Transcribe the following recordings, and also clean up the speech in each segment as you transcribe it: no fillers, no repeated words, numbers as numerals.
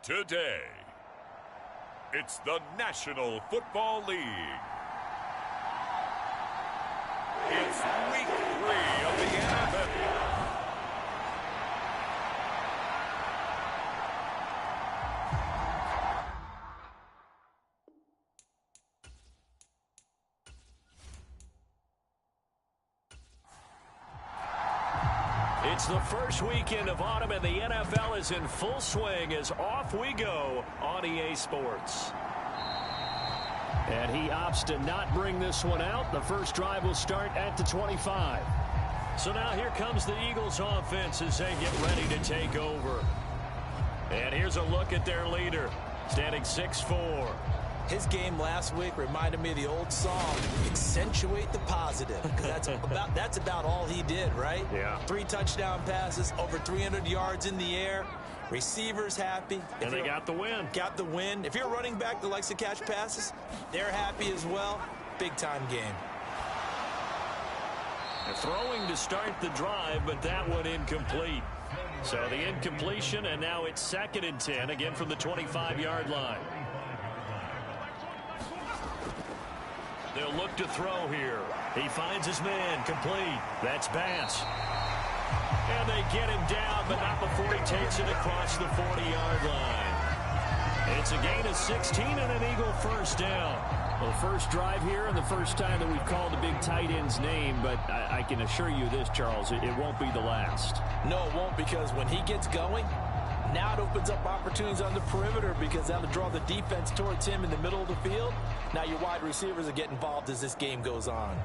Today, it's the National Football League. It's week 3 of the NFL. It's the first weekend of autumn, and the NFL is in full swing as off we go on EA Sports. And he opts to not bring this one out. The first drive will start at the 25. So now here comes the Eagles offense as they get ready to take over. And here's a look at their leader, standing 6'4". His game last week reminded me of the old song, accentuate the positive. That's about all he did, right? Yeah. 3 touchdown passes, over 300 yards in the air. Receivers happy. And they got the win. Got the win. If you're a running back that likes to catch passes, they're happy as well. Big-time game. They're throwing to start the drive, but that one incomplete. So the incompletion, and now it's 2nd and 10, again from the 25-yard line. They'll look to throw here. He finds his man, complete. That's Bass. And they get him down, but not before he takes it across the 40-yard line. It's a gain of 16 and an Eagle first down. Well, the first drive here and the first time that we've called the big tight end's name, but I can assure you this, Charles, it won't be the last. No, it won't, because when he gets going, now it opens up opportunities on the perimeter because that'll draw the defense towards him in the middle of the field. Now your wide receivers will get involved as this game goes on.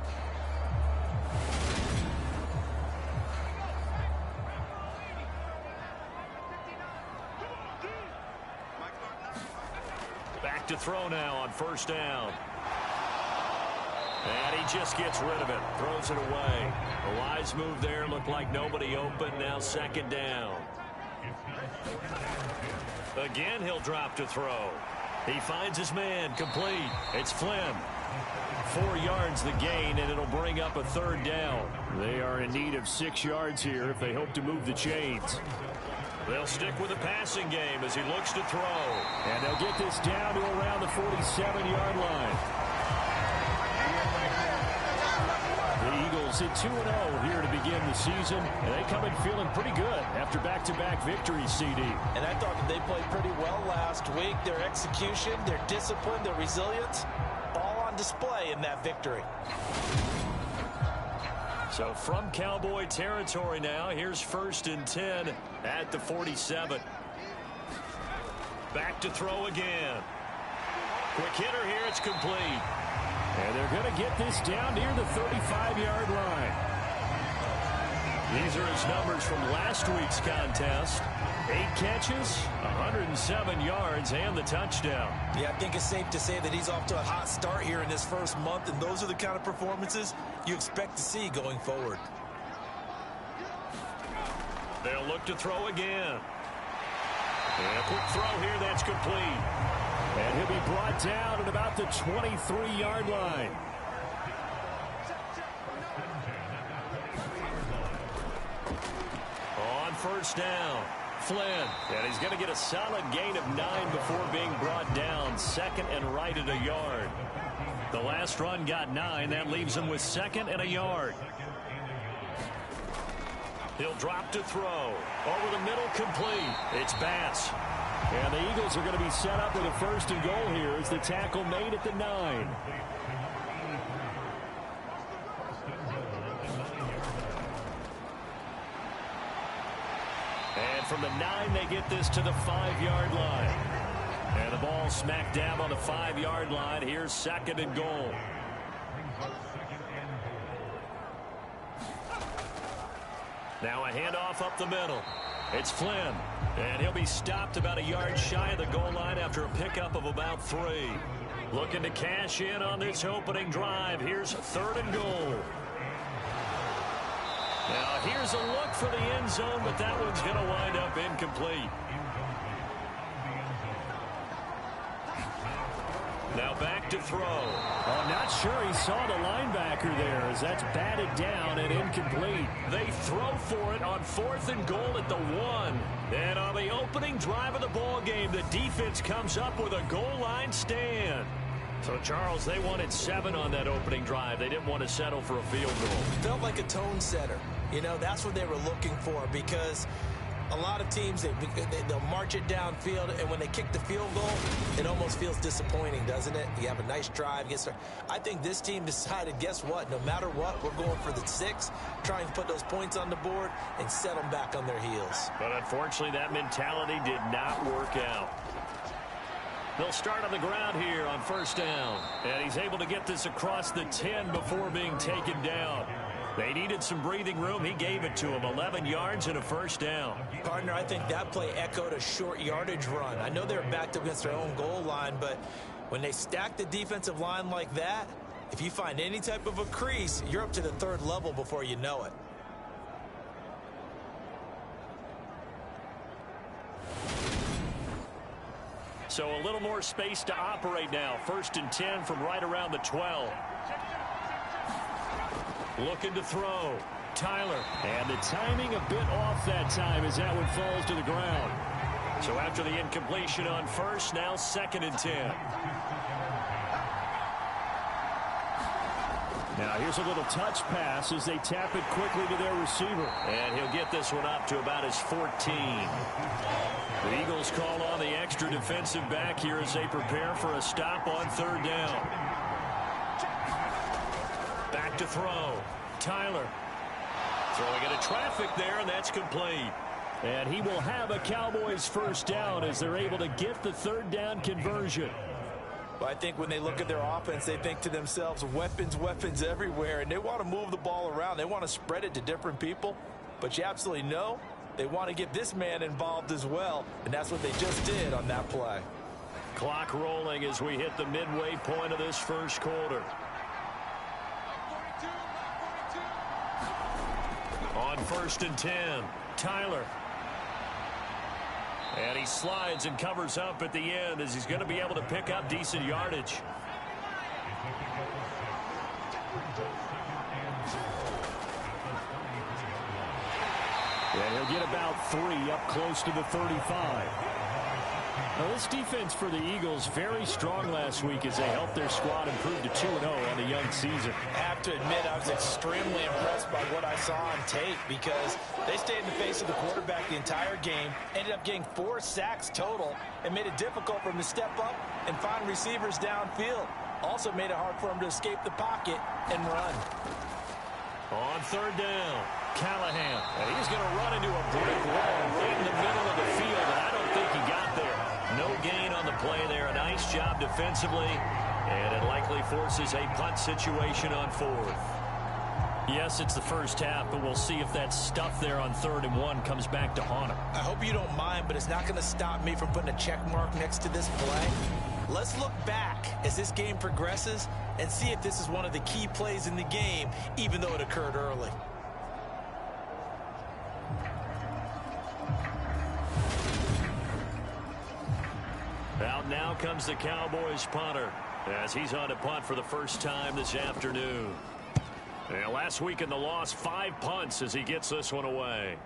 Back to throw now on first down. And he just gets rid of it. Throws it away. A wise move there. Looked like nobody open. Now 2nd down. Again, he'll drop to throw. He finds his man, complete. It's Flynn. 4 yards the gain, and it'll bring up a 3rd down. They are in need of 6 yards here if they hope to move the chains. They'll stick with the passing game as he looks to throw. And they'll get this down to around the 47-yard line. The Eagles hit 2-0 here to begin the season, and they come in feeling pretty good after back-to-back victories, CD. And I thought that they played pretty well last week. Their execution, their discipline, their resilience, all on display in that victory. So from Cowboy territory now, here's 1st and 10 at the 47. Back to throw again. Quick hitter here, it's complete. And they're going to get this down near the 35-yard line. These are his numbers from last week's contest. 8 catches, 107 yards, and the touchdown. Yeah, I think it's safe to say that he's off to a hot start here in this first month, and those are the kind of performances you expect to see going forward. They'll look to throw again. And a quick throw here, that's complete. And he'll be brought down at about the 23-yard line. On first down, Flynn. And he's going to get a solid gain of 9 before being brought down. 2nd and right at a yard. The last run got 9. That leaves him with 2nd and a yard. He'll drop to throw. Over the middle, complete. It's Bass. And the Eagles are going to be set up with a 1st and goal here as the tackle made at the 9. And from the 9, they get this to the 5-yard line. And the ball smack dab on the 5-yard line. Here's 2nd and goal. Now a handoff up the middle. It's Flynn. And he'll be stopped about a yard shy of the goal line after a pickup of about 3. Looking to cash in on this opening drive. Here's 3rd and goal. Now here's a look for the end zone, but that one's going to wind up incomplete. Now back to throw. I'm not sure he saw the linebacker there as that's batted down and incomplete. They throw for it on 4th and goal at the 1. And on the opening drive of the ball game, the defense comes up with a goal line stand. So, Charles, they wanted 7 on that opening drive. They didn't want to settle for a field goal. Felt like a tone setter. You know, that's what they were looking for, because a lot of teams, they'll march it downfield, and when they kick the field goal, it almost feels disappointing, doesn't it? You have a nice drive. I think this team decided, guess what? No matter what, we're going for the 6, trying to put those points on the board and set them back on their heels. But unfortunately, that mentality did not work out. They'll start on the ground here on 1st down. And he's able to get this across the 10 before being taken down. They needed some breathing room. He gave it to him. 11 yards and a 1st down. Partner, I think that play echoed a short yardage run. I know they're backed up against their own goal line, but when they stack the defensive line like that, if you find any type of a crease, you're up to the 3rd level before you know it. So a little more space to operate now. 1st and 10 from right around the 12. Looking to throw. Tyler. And the timing a bit off that time as that one falls to the ground. So after the incompletion on 1st, now 2nd and 10. Now here's a little touch pass as they tap it quickly to their receiver. And he'll get this one up to about his 14. The Eagles call on the extra defensive back here as they prepare for a stop on 3rd down. Back to throw. Tyler. Throwing into traffic there, and that's complete. And he will have a Cowboys 1st down as they're able to get the 3rd down conversion. Well, I think when they look at their offense, they think to themselves, weapons, weapons everywhere, and they want to move the ball around. They want to spread it to different people, but you absolutely know they want to get this man involved as well, and that's what they just did on that play. Clock rolling as we hit the midway point of this 1st quarter. On 1st and 10, Tyler. And he slides and covers up at the end as he's going to be able to pick up decent yardage. And he'll get about 3 up close to the 35. Now, this defense for the Eagles very strong last week as they helped their squad improve to 2-0 on the young season. I have to admit, I was extremely impressed by what I saw on tape because they stayed in the face of the quarterback the entire game, ended up getting 4 sacks total, and made it difficult for him to step up and find receivers downfield. Also made it hard for him to escape the pocket and run. On 3rd down, Callahan. And he's going to run into a brick wall right in the middle of the field, and I don't think he got there. No gain on the play there. A nice job defensively, and it likely forces a punt situation on 4th. Yes, it's the 1st half, but we'll see if that stuff there on 3rd and 1 comes back to haunt him. I hope you don't mind, but it's not going to stop me from putting a check mark next to this play. Let's look back as this game progresses and see if this is one of the key plays in the game, even though it occurred early. Out now comes the Cowboys punter as he's on to punt for the 1st time this afternoon. And last week in the loss, 5 punts as he gets this one away.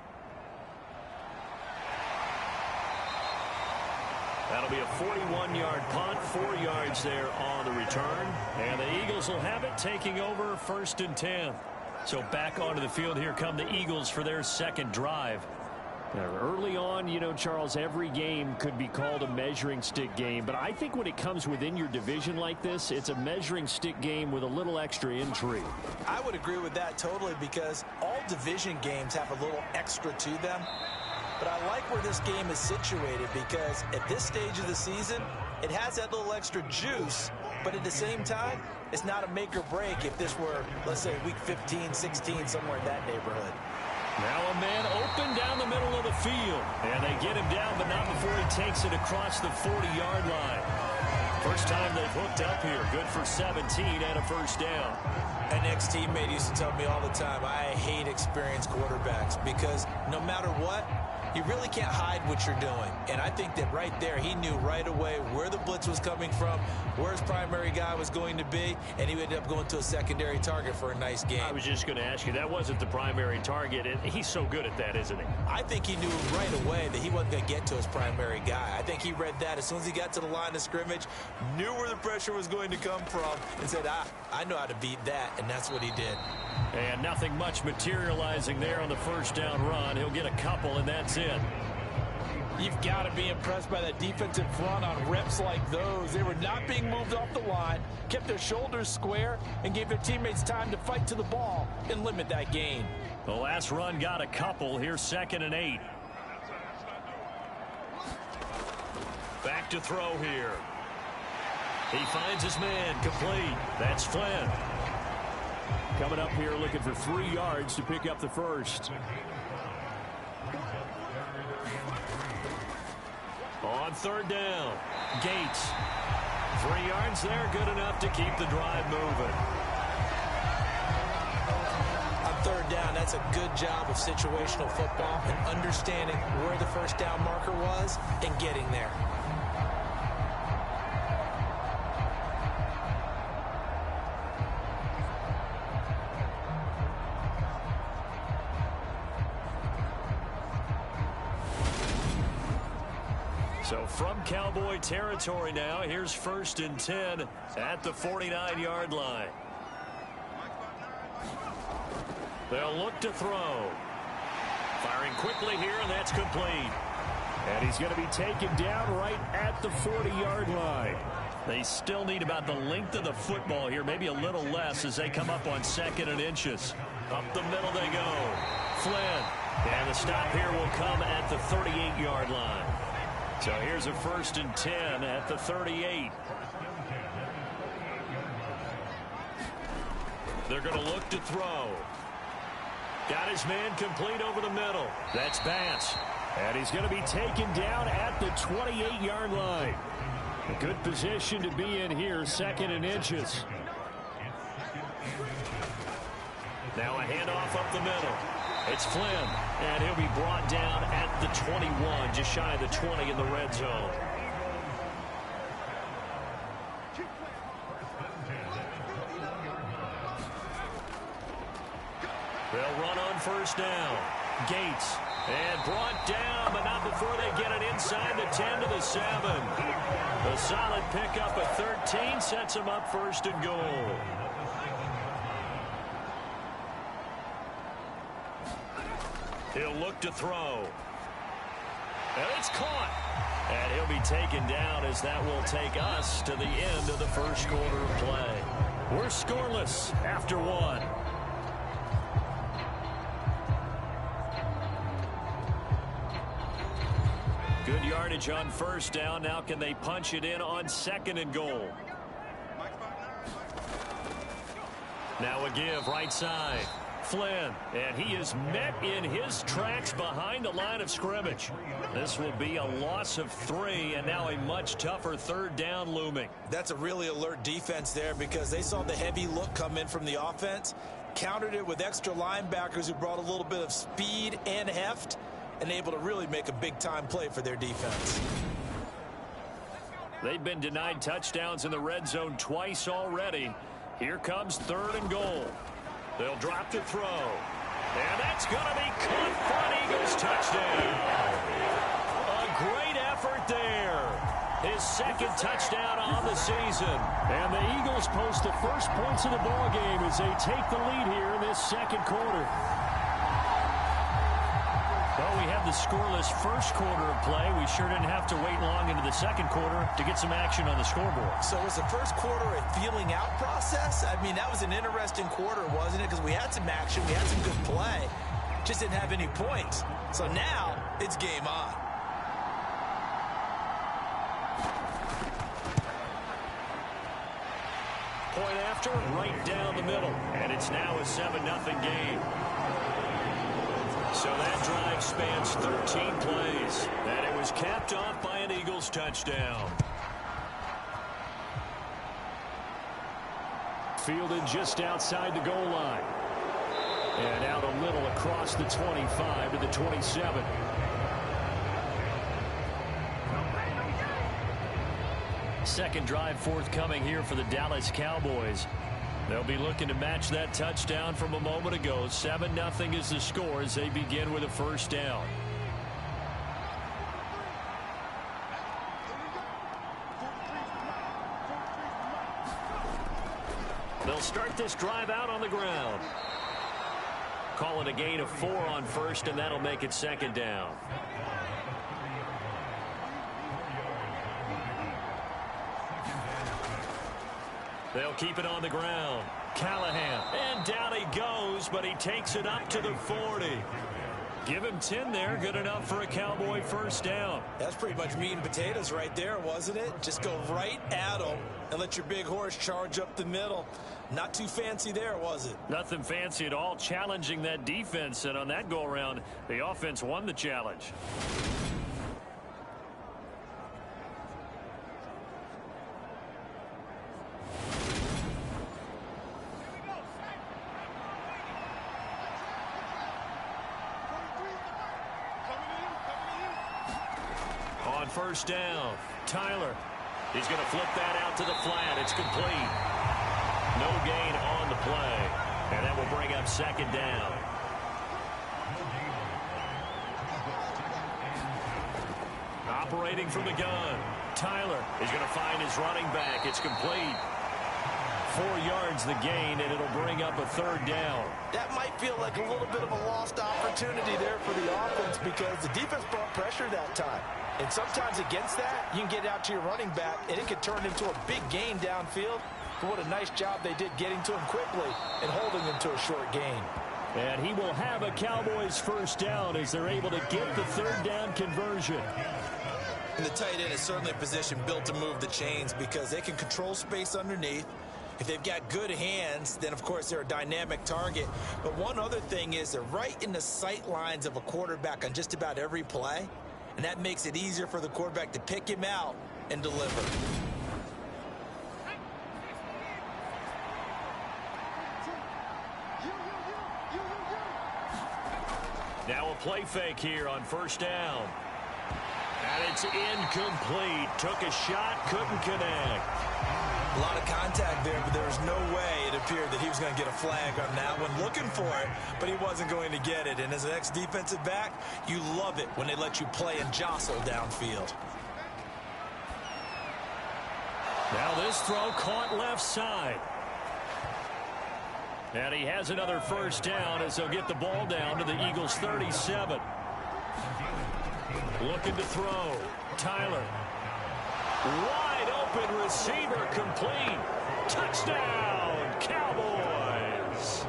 That'll be a 41-yard punt, 4 yards there on the return. And the Eagles will have it taking over 1st and 10. So back onto the field here come the Eagles for their 2nd drive. Early on, you know, Charles, every game could be called a measuring stick game. But I think when it comes within your division like this, it's a measuring stick game with a little extra intrigue. I would agree with that totally because all division games have a little extra to them. But I like where this game is situated because at this stage of the season, it has that little extra juice. But at the same time, it's not a make or break if this were, let's say, week 15, 16, somewhere in that neighborhood. Now a man open down the middle of the field. And they get him down, but not before he takes it across the 40-yard line. First time they've hooked up here. Good for 17 and a 1st down. An ex-teammate used to tell me all the time, I hate experienced quarterbacks because no matter what, you really can't hide what you're doing. And I think that right there, he knew right away where the blitz was coming from, where his primary guy was going to be, and he ended up going to a secondary target for a nice game. I was just going to ask you, that wasn't the primary target, and he's so good at that, isn't he? I think he knew right away that he wasn't going to get to his primary guy. I think he read that as soon as he got to the line of scrimmage, knew where the pressure was going to come from, and said, I know how to beat that, and that's what he did. And nothing much materializing there on the first down run. He'll get a couple, and that's it. You've got to be impressed by that defensive front on reps like those. They were not being moved off the line, kept their shoulders square, and gave their teammates time to fight to the ball and limit that gain. The last run got a couple. Here's 2nd and 8. Back to throw here. He finds his man complete. That's Flynn. Coming up here looking for 3 yards to pick up the first. On 3rd down, Gates. 3 yards there, good enough to keep the drive moving. On 3rd down, that's a good job of situational football and understanding where the first down marker was and getting there. So from Cowboy territory now, here's 1st and 10 at the 49-yard line. They'll look to throw. Firing quickly here, and that's complete. And he's going to be taken down right at the 40-yard line. They still need about the length of the football here, maybe a little less as they come up on 2nd and inches. Up the middle they go. Flynn. And the stop here will come at the 38-yard line. So here's a 1st and 10 at the 38. They're going to look to throw. Got his man complete over the middle. That's Bass. And he's going to be taken down at the 28-yard line. A good position to be in here, 2nd and inches. Now a handoff up the middle. It's Flynn, and he'll be brought down at the 21, just shy of the 20 in the red zone. They'll run on 1st down. Gates, and brought down, but not before they get it inside the 10 to the 7. A solid pickup of 13 sets him up 1st and goal. He'll look to throw. And it's caught. And he'll be taken down as that will take us to the end of the first quarter of play. We're scoreless after 1. Good yardage on 1st down. Now can they punch it in on 2nd and goal? Now a give right side. Flynn, and he is met in his tracks behind the line of scrimmage. This will be a loss of 3, and now a much tougher 3rd down looming. That's a really alert defense there because they saw the heavy look come in from the offense, countered it with extra linebackers who brought a little bit of speed and heft, and able to really make a big-time play for their defense. They've been denied touchdowns in the red zone twice already. Here comes 3rd and goal. They'll drop to throw. And that's going to be caught for an Eagles touchdown. A great effort there. His 2nd touchdown on the season. And the Eagles post the first points of the ball game as they take the lead here in this 2nd quarter. Well, we had the scoreless first quarter of play. We sure didn't have to wait long into the 2nd quarter to get some action on the scoreboard. So was the first quarter a feeling out process? I mean, that was an interesting quarter, wasn't it? Because we had some action, we had some good play, just didn't have any points. So now it's game on. Point after, right down the middle. And it's now a 7-0 game. So that drive spans 13 plays, and it was capped off by an Eagles touchdown. Fielded just outside the goal line. And out a little across the 25 to the 27. Second drive forthcoming here for the Dallas Cowboys. They'll be looking to match that touchdown from a moment ago. 7-0 is the score as they begin with a first down. They'll start this drive out on the ground. Call it a gain of 4 on first, and that'll make it second down. They'll keep it on the ground. Callahan. And down he goes, but he takes it up to the 40. Give him 10 there. Good enough for a Cowboy first down. That's pretty much meat and potatoes right there, wasn't it? Just go right at him and let your big horse charge up the middle. Not too fancy there, was it? Nothing fancy at all, challenging that defense. And on that go-around, the offense won the challenge. On first down, Tyler. He's going to flip that out to the flat. It's complete. No gain on the play. And that will bring up second down. Operating from the gun. Tyler is going to find his running back. It's complete. 4 yards the gain, and it'll bring up a third down. That might feel like a little bit of a lost opportunity there for the offense because the defense brought pressure that time. And sometimes against that, you can get out to your running back, and it can turn into a big gain downfield. But what a nice job they did getting to him quickly and holding him to a short gain. And he will have a Cowboys first down as they're able to get the third down conversion. And the tight end is certainly a position built to move the chains because they can control space underneath. If they've got good hands, then, of course, they're a dynamic target. But one other thing is they're right in the sight lines of a quarterback on just about every play. And that makes it easier for the quarterback to pick him out and deliver. Now a play fake here on first down. And it's incomplete. Took a shot, couldn't connect. A lot of contact there, but there was no way it appeared that he was going to get a flag on that one. Looking for it, but he wasn't going to get it. And as an ex-defensive back, you love it when they let you play and jostle downfield. Now this throw caught left side. And he has another first down as they'll get the ball down to the Eagles' 37. Looking to throw. Tyler. Wide open receiver complete. Touchdown, Cowboys.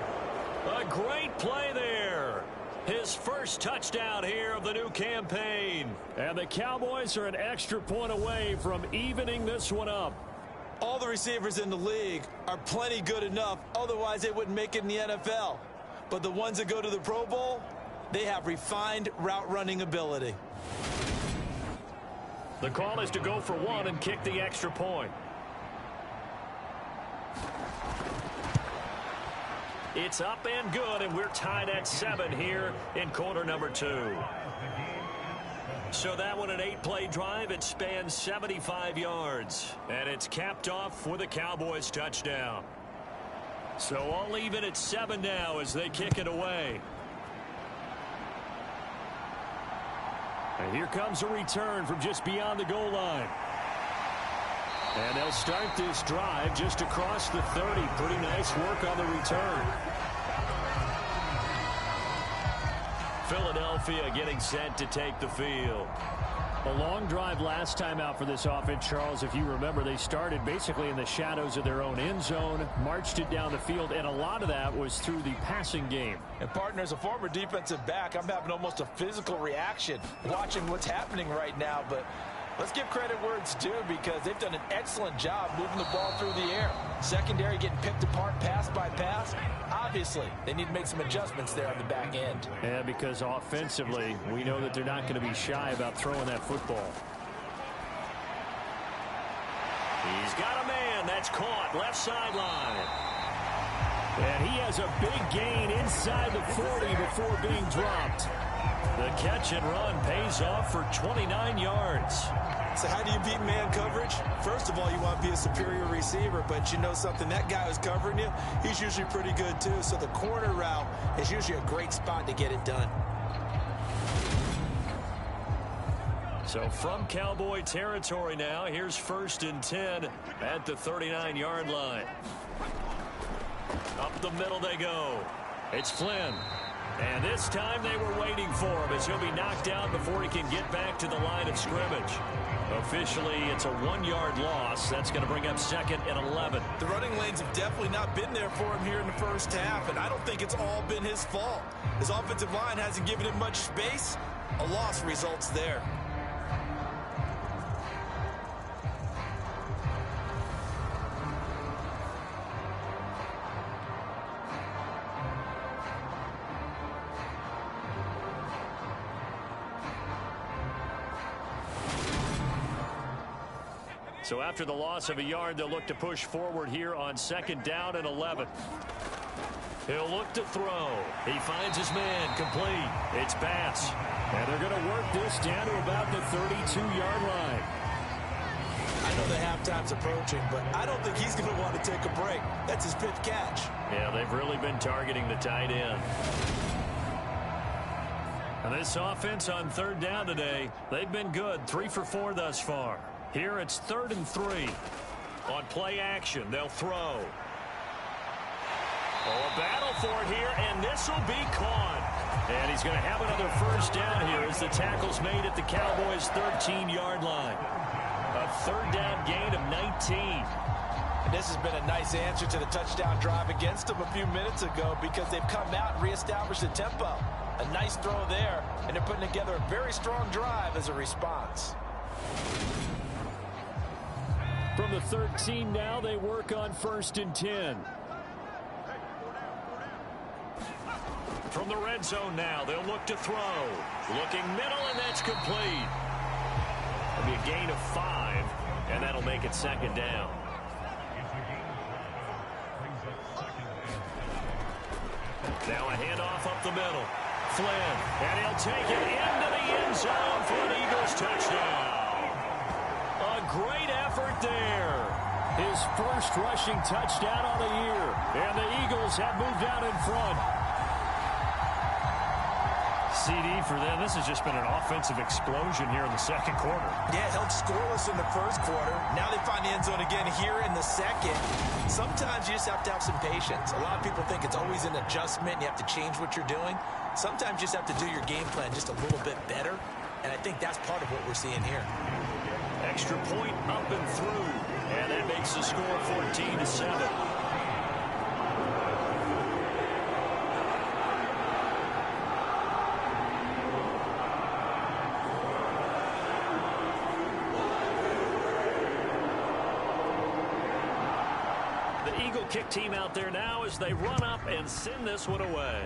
A great play there. His first touchdown here of the new campaign. And the Cowboys are an extra point away from evening this one up. All the receivers in the league are plenty good enough. Otherwise, they wouldn't make it in the NFL. But the ones that go to the Pro Bowl, they have refined route running ability. The call is to go for one and kick the extra point. It's up and good, and we're tied at 7 here in quarter number 2. So that one, an 8-play drive. It spans 75 yards. And it's capped off with a Cowboys touchdown. So all even at 7 now as they kick it away. And here comes a return from just beyond the goal line. And they'll start this drive just across the 30. Pretty nice work on the return. Philadelphia getting set to take the field. A long drive last time out for this offense, Charles. If you remember, they started basically in the shadows of their own end zone, marched it down the field, and a lot of that was through the passing game. And, partner, as a former defensive back, I'm having almost a physical reaction watching what's happening right now. But let's give credit where it's due because they've done an excellent job moving the ball through the air. Secondary getting picked apart pass by pass. Obviously, they need to make some adjustments there on the back end. Yeah, because offensively, we know that they're not going to be shy about throwing that football. He's got a man that's caught left sideline. And he has a big gain inside the 40 before being dropped. The catch and run pays off for 29 yards. It's So how do you beat man coverage? First of all, you want to be a superior receiver, but you know something, that guy who's covering you, he's usually pretty good too. So the corner route is usually a great spot to get it done. So from Cowboy territory now, here's 1st and 10 at the 39-yard line. Up the middle they go. It's Flynn. And this time they were waiting for him as he'll be knocked down before he can get back to the line of scrimmage. Officially, it's a 1-yard loss. That's going to bring up 2nd and 11. The running lanes have definitely not been there for him here in the first half, and I don't think it's all been his fault. His offensive line hasn't given him much space. A loss results there. So after the loss of a yard, they'll look to push forward here on 2nd down and 11. He'll look to throw. He finds his man complete. It's Bass. And they're going to work this down to about the 32-yard line. I know the halftime's approaching, but I don't think he's going to want to take a break. That's his 5th catch. Yeah, they've really been targeting the tight end. And this offense on 3rd down today, they've been good. 3 for 4 thus far. Here it's 3rd and 3. On play action, they'll throw. Oh, a battle for it here, and this will be caught. And he's going to have another 1st down here as the tackle's made at the Cowboys' 13-yard line. A 3rd down gain of 19. And this has been a nice answer to the touchdown drive against them a few minutes ago because they've come out and reestablished the tempo. A nice throw there, and they're putting together a very strong drive as a response. From the 13 now, they work on 1st and 10. From the red zone now, they'll look to throw. Looking middle, and that's complete. It'll be a gain of 5, and that'll make it 2nd down. Now a handoff up the middle. Flynn, and he'll take it into the end zone for an Eagles touchdown. A great effort there. His first rushing touchdown on the year. And the Eagles have moved out in front. CD for them. This has just been an offensive explosion here in the 2nd quarter. Yeah, held scoreless in the 1st quarter. Now they find the end zone again here in the 2nd. Sometimes you just have to have some patience. A lot of people think it's always an adjustment. You have to change what you're doing. Sometimes you just have to do your game plan just a little bit better. And I think that's part of what we're seeing here. Extra point up and through. And that makes the score 14-7. The Eagle kick team out there now as they run up and send this one away.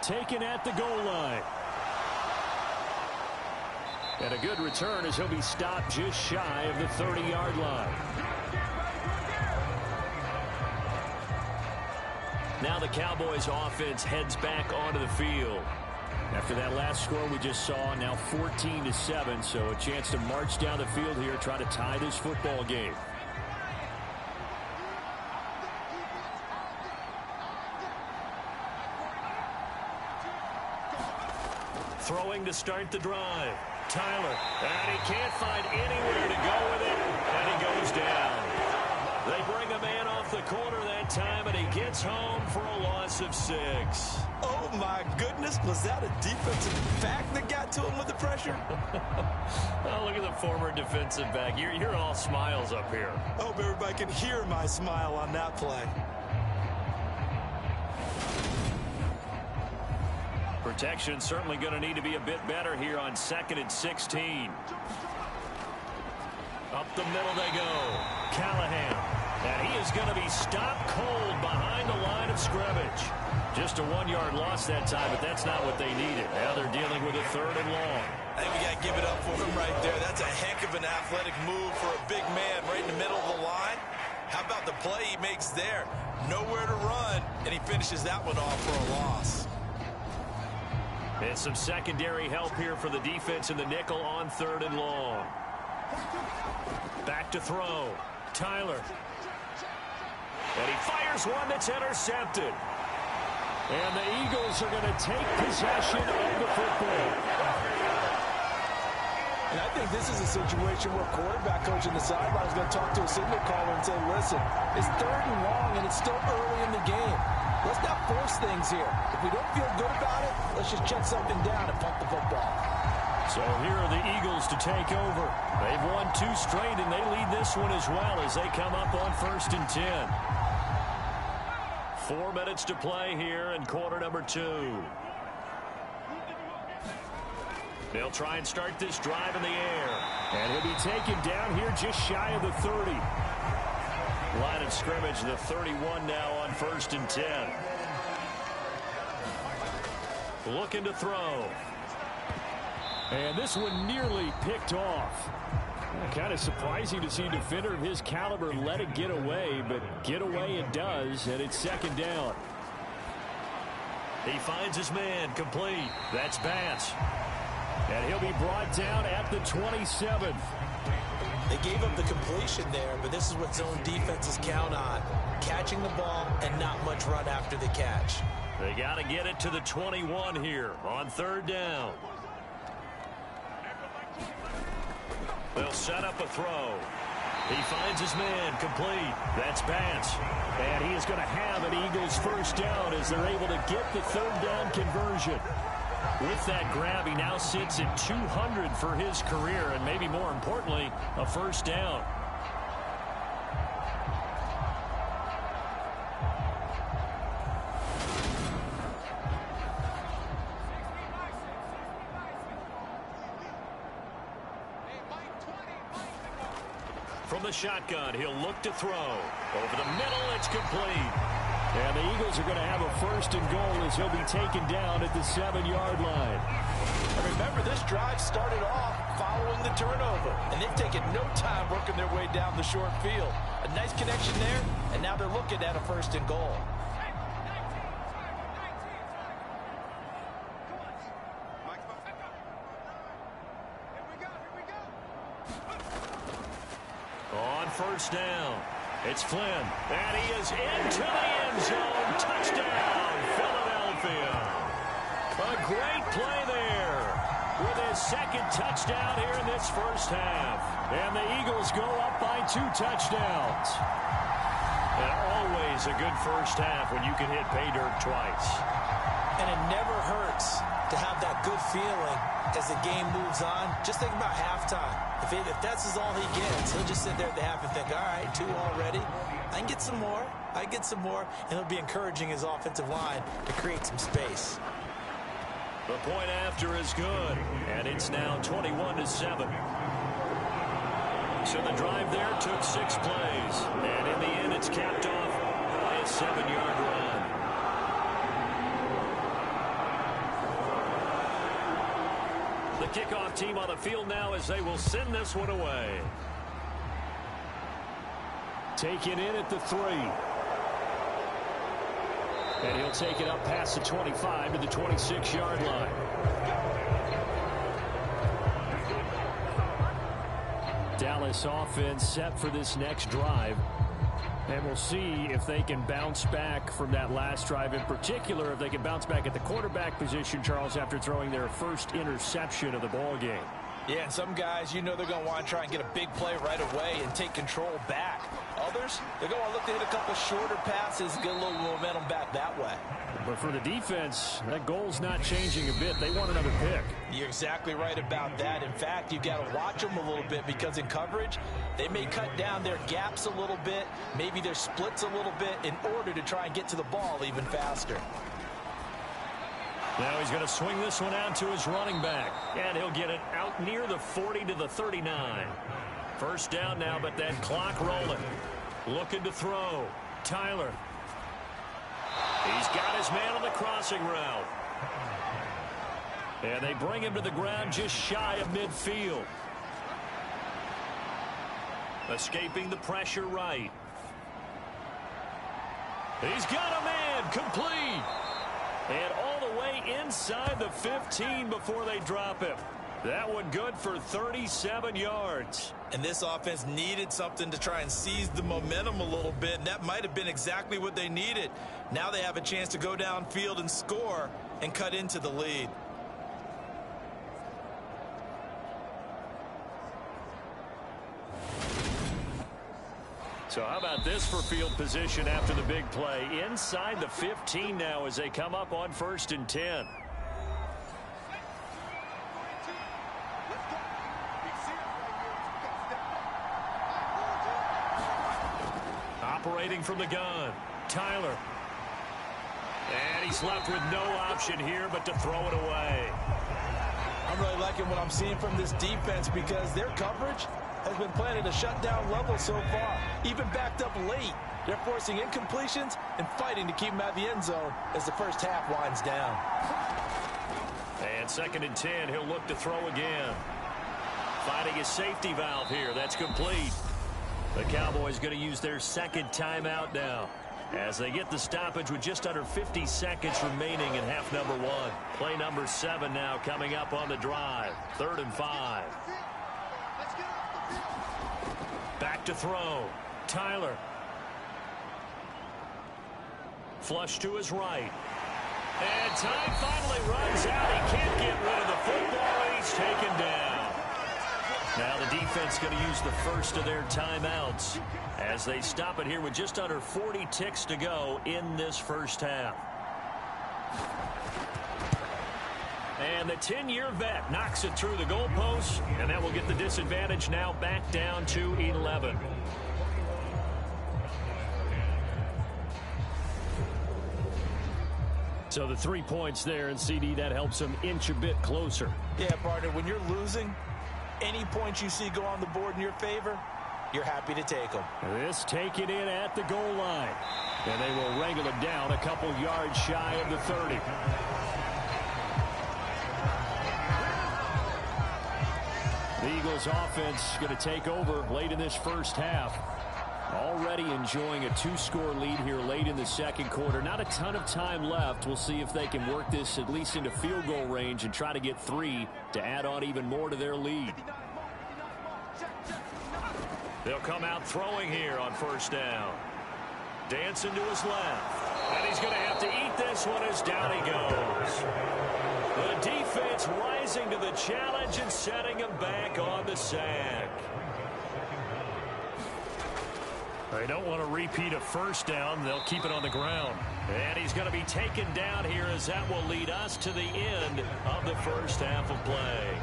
Taken at the goal line. And a good return as he'll be stopped just shy of the 30-yard line. Now the Cowboys offense heads back onto the field. After that last score we just saw, now 14-7, so a chance to march down the field here, try to tie this football game. Throwing to start the drive. Tyler, and he can't find anywhere to go with it, and he goes down. They bring a man off the corner that time, and he gets home for a loss of 6. Oh, my goodness. Was that a defensive back that got to him with the pressure? Oh, look at the former defensive back. You're all smiles up here. I hope everybody can hear my smile on that play. Protection certainly going to need to be a bit better here on 2nd and 16. Up the middle they go. Callahan. And he is going to be stopped cold behind the line of scrimmage. Just a 1-yard loss that time, but that's not what they needed. Now they're dealing with a 3rd and long. I think we got to give it up for him right there. That's a heck of an athletic move for a big man right in the middle of the line. How about the play he makes there? Nowhere to run, and he finishes that one off for a loss. And some secondary help here for the defense in the nickel on 3rd and long. Back to throw. Tyler. And he fires one that's intercepted. And the Eagles are going to take possession of the football. And I think this is a situation where quarterback coach in the sideline is going to talk to a signal caller and say, listen, it's 3rd and long and it's still early in the game. Let's not force things here. If we don't feel good about it, let's just check something down and punt the football. So here are the Eagles to take over. They've won 2 straight, and they lead this one as well as they come up on 1st and 10. 4 minutes to play here in quarter number 2. They'll try and start this drive in the air. And he'll be taken down here just shy of the 30. Line of scrimmage, the 31 now on 1st and 10. Looking to throw. And this one nearly picked off. Kind of surprising to see a defender of his caliber let it get away, but get away it does, and it's 2nd down. He finds his man, complete. That's Bass. And he'll be brought down at the 27. They gave up the completion there, but this is what zone defenses count on. Catching the ball and not much run after the catch. They got to get it to the 21 here on 3rd down. They'll set up a throw. He finds his man, complete. That's Bass. And he is going to have an Eagles 1st down as they're able to get the 3rd down conversion. With that grab, he now sits at 200 for his career, and maybe more importantly, a 1st down. From the shotgun, he'll look to throw. Over the middle, it's complete. And the Eagles are going to have a 1st and goal as he'll be taken down at the 7-yard line. And remember, this drive started off following the turnover, and they've taken no time working their way down the short field. A nice connection there, and now they're looking at a 1st and goal. On 1st down, it's Flynn, and he is into the end zone. Touchdown, Philadelphia. A great play there with his 2nd touchdown here in this 1st half. And the Eagles go up by 2 touchdowns. And always a good 1st half when you can hit pay dirt twice. And it never hurts to have that good feeling as the game moves on. Just think about halftime. If that's all he gets, he'll just sit there at the half and think, all right, 2 already. I can get some more. I can get some more. And he'll be encouraging his offensive line to create some space. The point after is good, and it's now 21-7. So the drive there took 6 plays, and in the end it's capped off by a 7-yard run. The kickoff team on the field now as they will send this one away. Taken in at the 3. And he'll take it up past the 25 to the 26-yard line. Dallas offense set for this next drive. And we'll see if they can bounce back from that last drive. In particular, if they can bounce back at the quarterback position, Charles, after throwing their first interception of the ball game. Yeah, and some guys, you know they're going to want to try and get a big play right away and take control back. Others, they're going to look to hit a couple shorter passes and get a little momentum back that way. But for the defense, that goal's not changing a bit. They want another pick. You're exactly right about that. In fact, you've got to watch them a little bit because in coverage, they may cut down their gaps a little bit, maybe their splits a little bit in order to try and get to the ball even faster. Now he's going to swing this one out to his running back, and he'll get it out near the 40 to the 39. 1st down now, but that clock rolling. Looking to throw. Tyler. He's got his man on the crossing route. And they bring him to the ground just shy of midfield. Escaping the pressure right. He's got a man complete. And all the way inside the 15 before they drop him. That one good for 37 yards. And this offense needed something to try and seize the momentum a little bit, and that might have been exactly what they needed. Now they have a chance to go downfield and score and cut into the lead. So how about this for field position after the big play? Inside the 15 now as they come up on 1st and 10. Operating from the gun, Tyler. And he's left with no option here but to throw it away. I'm really liking what I'm seeing from this defense because their coverage has been playing at a shutdown level so far. Even backed up late, they're forcing incompletions and fighting to keep them out of the end zone as the first half winds down. And 2nd and 10, he'll look to throw again. Finding a safety valve here. That's complete. The Cowboys going to use their 2nd timeout now as they get the stoppage with just under 50 seconds remaining in half number 1. Play number 7 now coming up on the drive. 3rd and 5. Back to throw. Tyler. Flush to his right. And time finally runs out. He can't get rid of the football, and he's taken down. Now the defense going to use the first of their timeouts as they stop it here with just under 40 ticks to go in this first half. And the 10-year vet knocks it through the goalpost, and that will get the disadvantage now back down to 11. So the 3 points there, and CD, that helps them inch a bit closer. Yeah, partner, when you're losing, any points you see go on the board in your favor, you're happy to take them. This taken in at the goal line. And they will wrangle it down a couple yards shy of the 30. The Eagles offense going to take over late in this first half. Already enjoying a 2-score lead here late in the 2nd quarter. Not a ton of time left. We'll see if they can work this at least into field goal range and try to get 3 to add on even more to their lead. They'll come out throwing here on 1st down. Dancing to his left. And he's going to have to eat this one as down he goes. The defense rising to the challenge and setting him back on the sack. They don't want to repeat a 1st down. They'll keep it on the ground. And he's going to be taken down here as that will lead us to the end of the first half of play.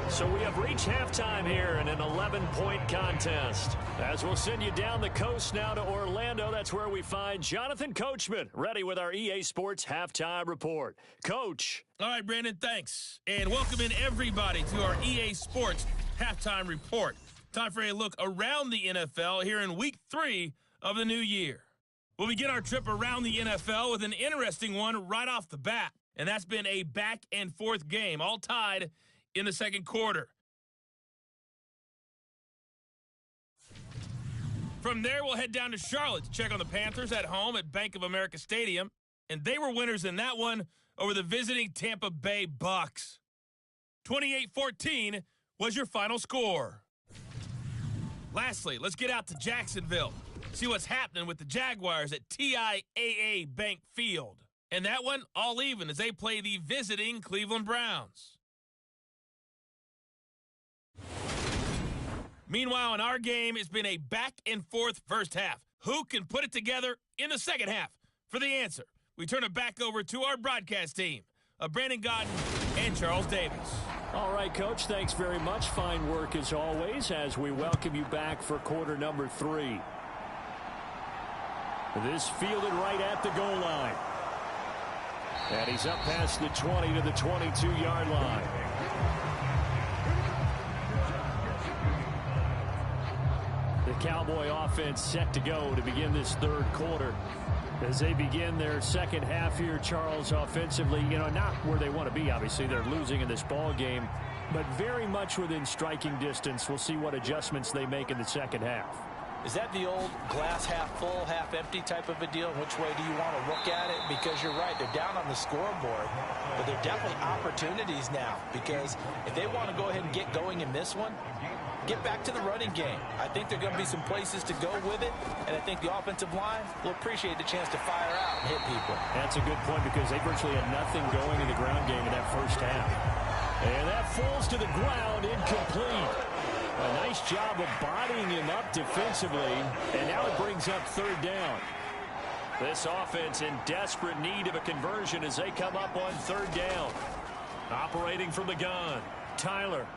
So we have reached halftime here in an 11-point contest. As we'll send you down the coast now to Orlando, that's where we find Jonathan Coachman ready with our EA Sports Halftime Report. Coach. All right, Brandon, thanks. And welcome in everybody to our EA Sports Halftime Report. Time for a look around the NFL here in Week 3 of the new year. We'll begin our trip around the NFL with an interesting one right off the bat, and that's been a back-and-forth game, all tied in the 2nd quarter. From there, we'll head down to Charlotte to check on the Panthers at home at Bank of America Stadium, and they were winners in that one over the visiting Tampa Bay Bucks. 28-14 was your final score. Lastly, let's get out to Jacksonville, see what's happening with the Jaguars at TIAA Bank Field. And that one, all even as they play the visiting Cleveland Browns. Meanwhile, in our game, it's been a back-and-forth first half. Who can put it together in the 2nd half? For the answer, we turn it back over to our broadcast team of Brandon Godden and Charles Davis. All right, Coach, thanks very much. Fine work as always as we welcome you back for quarter number 3. This fielded right at the goal line. And he's up past the 20 to the 22-yard line. The Cowboy offense set to go to begin this 3rd quarter. As they begin their 2nd half here, Charles, offensively, not where they want to be. Obviously, they're losing in this ball game, but very much within striking distance. We'll see what adjustments they make in the 2nd half. Is that the old glass half full, half empty type of a deal? Which way do you want to look at it? Because you're right, they're down on the scoreboard, but they're definitely opportunities now, because if they want to go ahead and get going in this one, get back to the running game. I think there are going to be some places to go with it, and I think the offensive line will appreciate the chance to fire out and hit people. That's a good point, because they virtually had nothing going in the ground game in that first half. And that falls to the ground, incomplete. A nice job of bodying him up defensively, and now it brings up third down. This offense in desperate need of a conversion as they come up on third down. Operating from the gun, Tyler.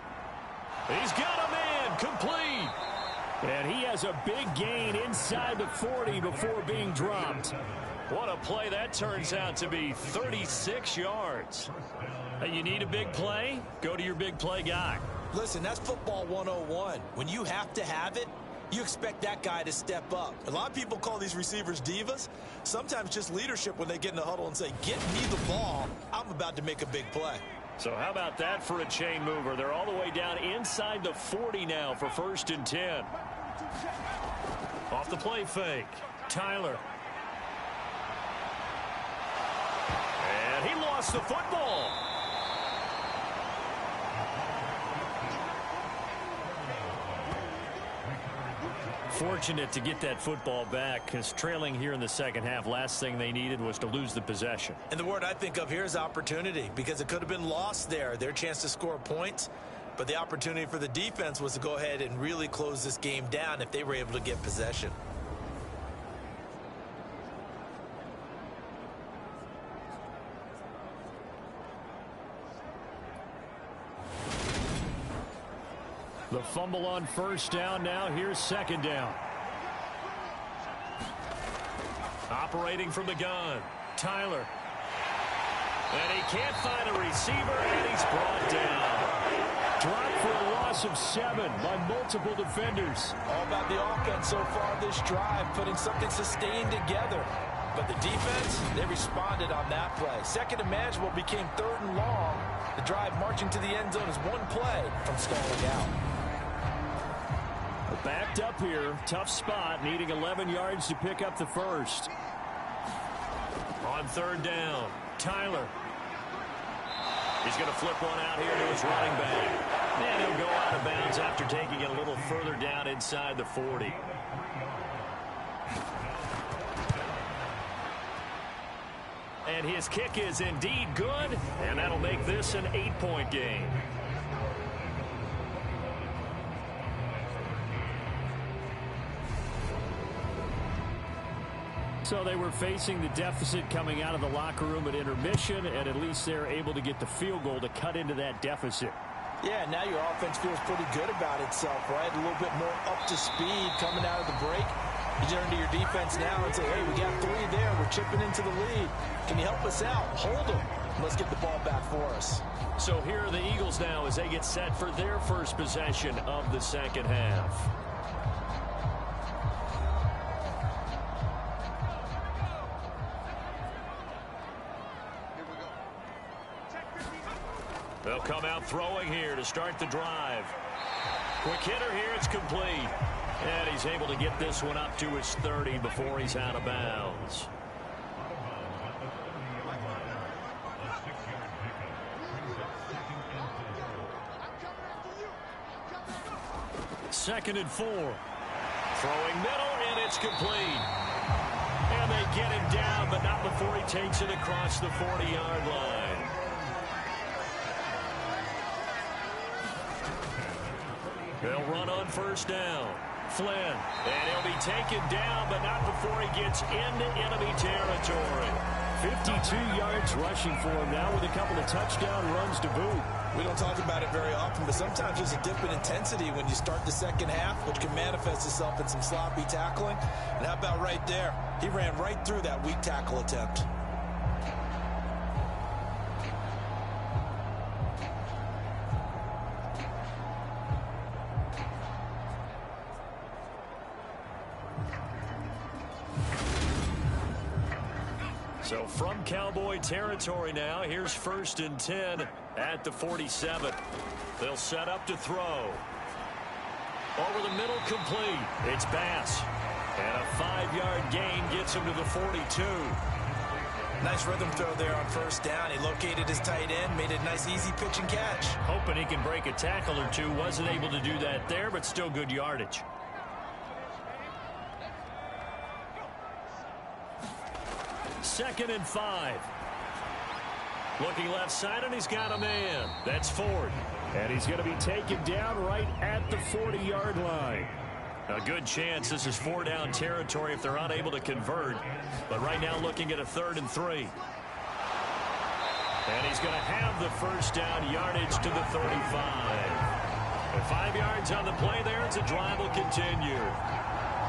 He's got a man, complete. And he has a big gain inside the 40 before being dropped. What a play that turns out to be, 36 yards. Hey, you need a big play? Go to your big play guy. Listen, that's football 101. When you have to have it, you expect that guy to step up. A lot of people call these receivers divas. Sometimes just leadership when they get in the huddle and say, get me the ball. I'm about to make a big play. So how about that for a chain mover? They're all the way down inside the 40 now for 1st and 10. Off the play fake, Tyler. And he lost the football. Fortunate to get that football back, because trailing here in the second half, last thing they needed was to lose the possession. And the word I think of here is opportunity, because it could have been lost there, their chance to score points. But the opportunity for the defense was to go ahead and really close this game down if they were able to get possession. The fumble on first down now. Here's second down. Operating from the gun, Tyler. And he can't find a receiver, and he's brought down. Dropped for a loss of 7 by multiple defenders. All about the offense so far this drive, putting something sustained together. But the defense, they responded on that play. Second and manageable became 3rd and long. The drive marching to the end zone is one play from stalling out. Backed up here, tough spot, needing 11 yards to pick up the first. On third down, Tyler. He's going to flip one out here to his running back. And he'll go out of bounds after taking it a little further down inside the 40. And his kick is indeed good, and that'll make this an 8-point game. So they were facing the deficit coming out of the locker room at intermission, and at least they're able to get the field goal to cut into that deficit. Yeah, now your offense feels pretty good about itself, right? A little bit more up to speed coming out of the break. You turn to your defense now and say, hey, we got 3 there. We're chipping into the lead. Can you help us out? Hold them. Let's get the ball back for us. So here are the Eagles now as they get set for their first possession of the second half. They'll come out throwing here to start the drive. Quick hitter here, it's complete. And he's able to get this one up to his 30 before he's out of bounds. Second and 4. Throwing middle, and it's complete. And they get him down, but not before he takes it across the 40-yard line. They'll run on first down. Flynn, and he'll be taken down, but not before he gets into enemy territory. 52 yards rushing for him now with a couple of touchdown runs to boot. We don't talk about it very often, but sometimes there's a dip in intensity when you start the second half, which can manifest itself in some sloppy tackling. And how about right there? He ran right through that weak tackle attempt. So from Cowboy territory now, here's 1st and 10 at the 47. They'll set up to throw. Over the middle, complete. It's Bass. And a 5-yard gain gets him to the 42. Nice rhythm throw there on first down. He located his tight end, made a nice easy pitch and catch. Hoping he can break a tackle or two. Wasn't able to do that there, but still good yardage. Second and 5. Looking left side, and he's got a man. That's Ford. And he's going to be taken down right at the 40-yard line. A good chance this is 4-down territory if they're unable to convert. But right now looking at a 3rd and 3. And he's going to have the first down yardage to the 35. And 5 yards on the play there as the drive will continue.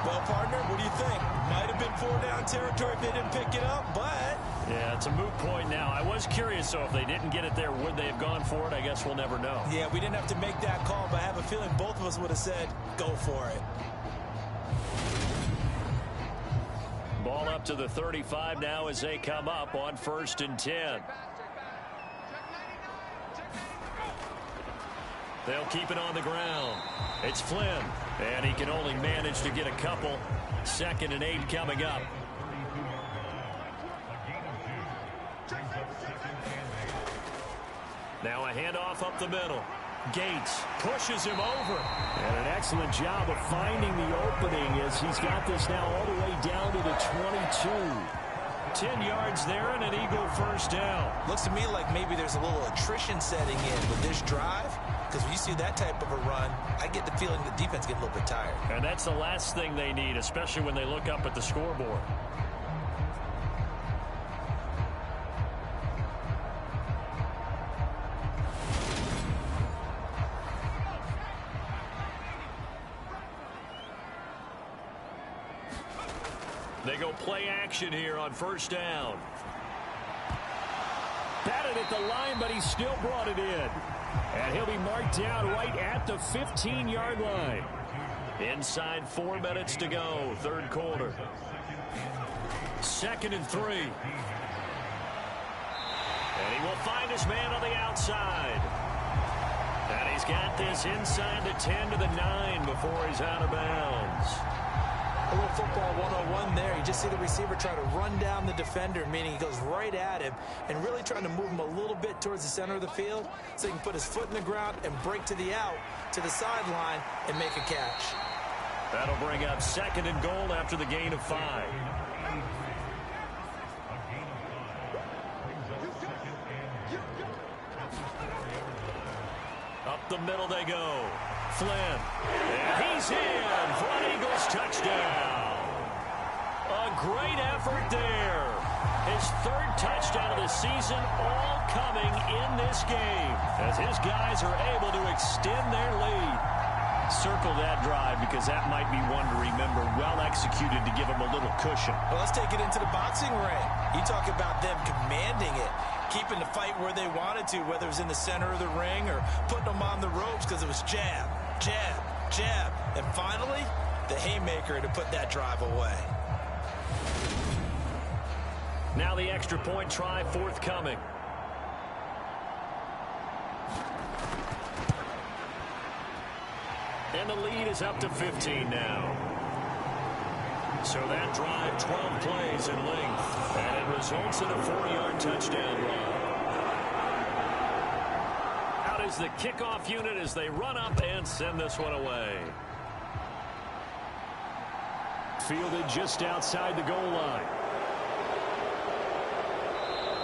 Well, partner, what do you think? Might have been 4-down territory if they didn't pick it up, but... Yeah, it's a moot point now. I was curious, so if they didn't get it there, would they have gone for it? I guess we'll never know. Yeah, we didn't have to make that call, but I have a feeling both of us would have said, go for it. Ball up to the 35 now as they come up on 1st and 10. They'll keep it on the ground. It's Flynn, and he can only manage to get a couple. 2nd and 8 coming up. Now a handoff up the middle. Gates pushes him over. And an excellent job of finding the opening as he's got this now all the way down to the 22. 10 yards there and an Eagle first down. Looks to me like maybe there's a little attrition setting in with this drive, because when you see that type of a run, I get the feeling the defense gets a little bit tired. And that's the last thing they need, especially when they look up at the scoreboard. They go play action here on first down. Batted at the line, but he still brought it in. And he'll be marked down right at the 15-yard line. Inside 4 minutes to go, 3rd quarter. 2nd and 3. And he will find his man on the outside. And he's got this inside the 10 to the 9 before he's out of bounds. A little football 101 there. You just see the receiver try to run down the defender, meaning he goes right at him and really trying to move him a little bit towards the center of the field so he can put his foot in the ground and break to the out, to the sideline, and make a catch. That'll bring up 2nd and goal after the gain of 5. Up the middle they go. Flynn. And he's in for an Eagles touchdown. A great effort there. His 3rd touchdown of the season, all coming in this game as his guys are able to extend their lead. Circle that drive because that might be one to remember. Well executed to give him a little cushion. Well, let's take it into the boxing ring. You talk about them commanding it, keeping the fight where they wanted to, whether it was in the center of the ring or putting them on the ropes because it was jab, jab, jab. And finally, the haymaker to put that drive away. Now the extra point try forthcoming. And the lead is up to 15 now. So that drive, 12 plays in length. And it results in a 4-yard touchdown run. Out is the kickoff unit as they run up and send this one away. Fielded just outside the goal line.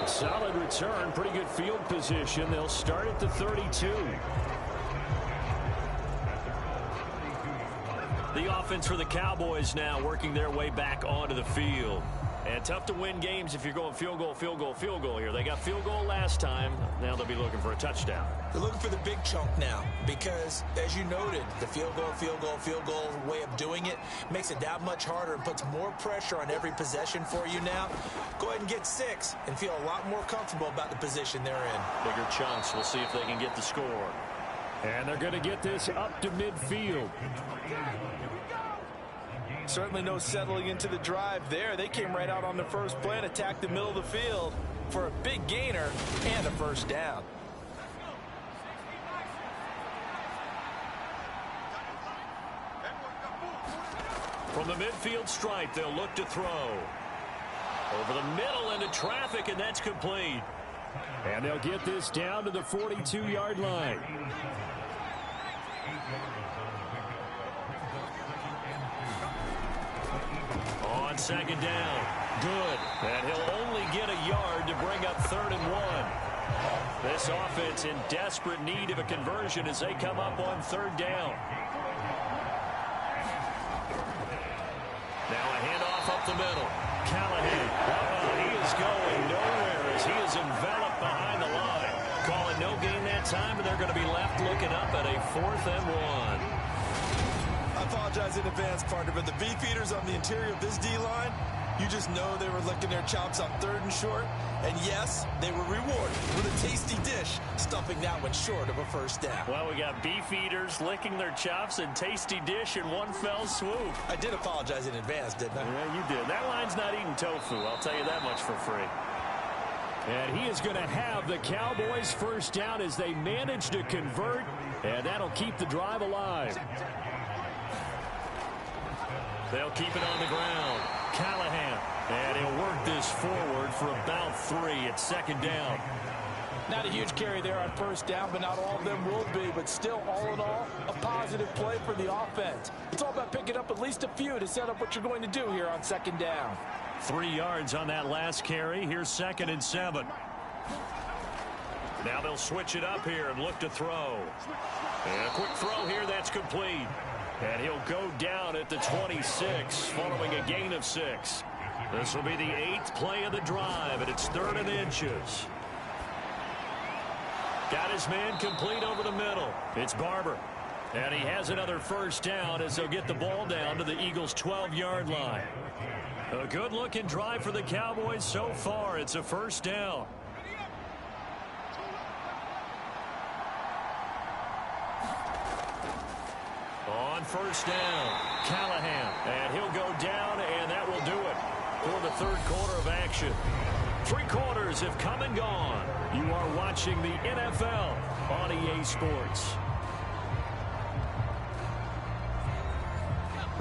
Solid return, pretty good field position. They'll start at the 32. The offense for the Cowboys now working their way back onto the field. And tough to win games if you're going field goal, field goal, field goal here. They got field goal last time. Now they'll be looking for a touchdown. They're looking for the big chunk now because, as you noted, the field goal, field goal, field goal way of doing it makes it that much harder and puts more pressure on every possession for you now. Go ahead and get 6 and feel a lot more comfortable about the position they're in. Bigger chunks. We'll see if they can get the score. And they're going to get this up to midfield. Certainly no settling into the drive there. They came right out on the first play and attacked the middle of the field for a big gainer and a first down. From the midfield stripe, they'll look to throw. Over the middle into traffic, and that's complete. And they'll get this down to the 42-yard line. On second down. Good. And he'll only get a yard to bring up 3rd and 1. This offense in desperate need of a conversion as they come up on 3rd down. Now a handoff up the middle. Callahan. He is going nowhere as he is enveloped behind the line. Calling no gain that time, and they're going to be left looking up at a 4th and 1. I apologize in advance, partner, but the beefeaters on the interior of this D-line, you just know they were licking their chops on 3rd and short. And yes, they were rewarded with a tasty dish, stuffing that one short of a 1st down. Well, we got beef eaters licking their chops and tasty dish in one fell swoop. I did apologize in advance, didn't I? Yeah, you did. That line's not eating tofu. I'll tell you that much for free. And he is going to have the Cowboys 1st down as they manage to convert, and that'll keep the drive alive. They'll keep it on the ground. Callahan. And he'll work this forward for about 3 at 2nd down. Not a huge carry there on 1st down, but not all of them will be. But still, all in all, a positive play for the offense. It's all about picking up at least a few to set up what you're going to do here on 2nd down. 3 yards on that last carry. Here's 2nd and 7. Now they'll switch it up here and look to throw. And a quick throw here that's complete. And he'll go down at the 26 following a gain of 6. This will be the 8th play of the drive, and it's 3rd and inches. Got his man complete over the middle. It's Barber. And he has another 1st down as they'll get the ball down to the Eagles' 12-yard line. A good-looking drive for the Cowboys so far. It's a 1st down. On 1st down, Callahan. And he'll go down, and that will do it for the 3rd quarter of action. 3 quarters have come and gone. You are watching the NFL on EA Sports.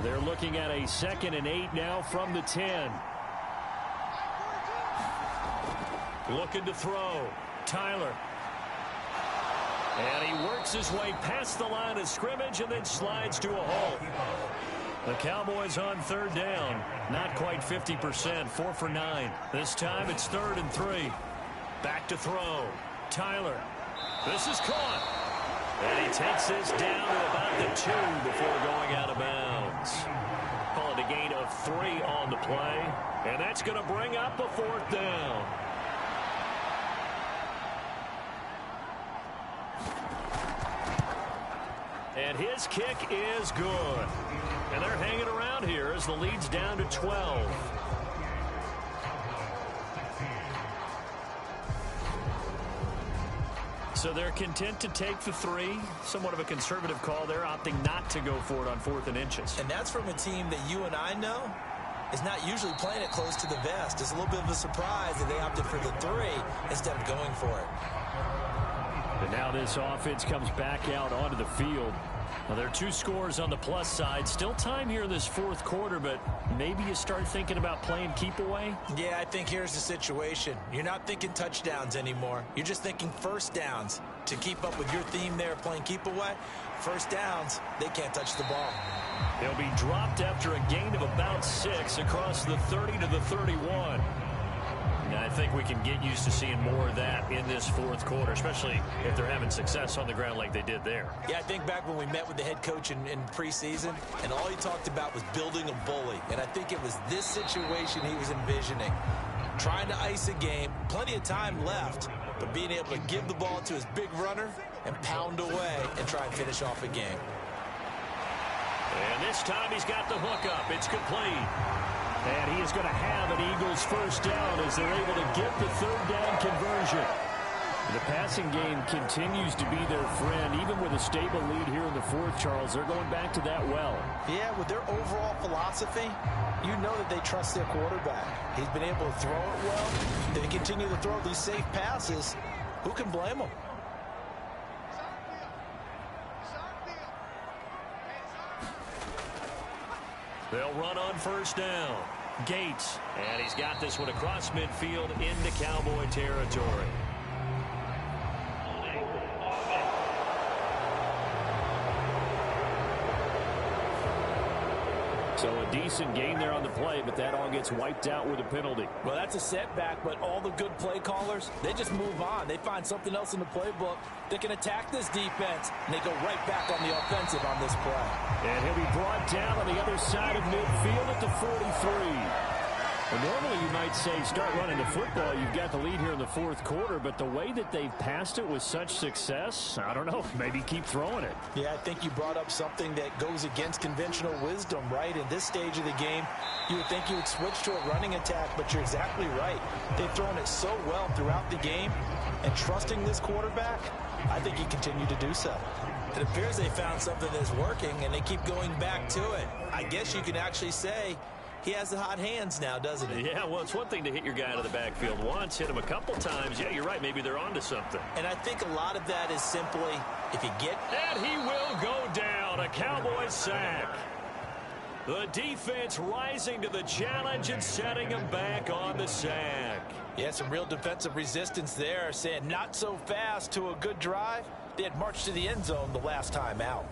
They're looking at a 2nd and 8 now from the 10. Looking to throw. Tyler. And he works his way past the line of scrimmage and then slides to a halt. The Cowboys on 3rd down. Not quite 50%. 4 for 9. This time it's 3rd and 3. Back to throw. Tyler. This is caught. And he takes this down to about the 2 before going out of bounds. Call it a gain of 3 on the play. And that's going to bring up a 4th down. And his kick is good. And they're hanging around here as the lead's down to 12. So they're content to take the 3. Somewhat of a conservative call there, opting not to go for it on 4th and inches. And that's from a team that you and I know is not usually playing it close to the vest. It's a little bit of a surprise that they opted for the 3 instead of going for it. And now this offense comes back out onto the field. Now, there are 2 scores on the plus side. Still time here in this 4th quarter, but maybe you start thinking about playing keep away? Yeah, I think here's the situation. You're not thinking touchdowns anymore. You're just thinking 1st downs. To keep up with your theme there, playing keep away, 1st downs, they can't touch the ball. They'll be dropped after a gain of about 6 across the 30 to the 31. And I think we can get used to seeing more of that in this 4th quarter, especially if they're having success on the ground like they did there. Yeah, I think back when we met with the head coach in preseason, and all he talked about was building a bully. And I think it was this situation he was envisioning. Trying to ice a game, plenty of time left, but being able to give the ball to his big runner and pound away and try and finish off a game. And this time he's got the hook up. It's complete. And he is going to have an Eagles 1st down as they're able to get the 3rd down conversion. The passing game continues to be their friend. Even with a stable lead here in the 4th, Charles, they're going back to that well. Yeah, with their overall philosophy, you know that they trust their quarterback. He's been able to throw it well. They continue to throw these safe passes. Who can blame them? They'll run on first down. Gates. And he's got this one across midfield into Cowboy territory. So a decent gain there on the play, but that all gets wiped out with a penalty. Well, that's a setback, but all the good play callers, they just move on. They find something else in the playbook that can attack this defense, and they go right back on the offensive on this play. And he'll be brought down on the other side of midfield at the 43. Well, normally you might say start running the football. You've got the lead here in the fourth quarter, but the way that they've passed it with such success, I don't know, maybe keep throwing it. Yeah, I think you brought up something that goes against conventional wisdom, right? In this stage of the game, you would think you would switch to a running attack, but you're exactly right. They've thrown it so well throughout the game, and trusting this quarterback, I think he continued to do so. It appears they found something that's working, and they keep going back to it. I guess you can actually say he has the hot hands now, doesn't he? Yeah, well, it's one thing to hit your guy out of the backfield once, hit him a couple times. Yeah, you're right. Maybe they're onto something. And I think a lot of that is simply if you get... And he will go down. A Cowboys sack. The defense rising to the challenge and setting him back on the sack. Yeah, some real defensive resistance there, saying not so fast to a good drive. They had marched to the end zone the last time out.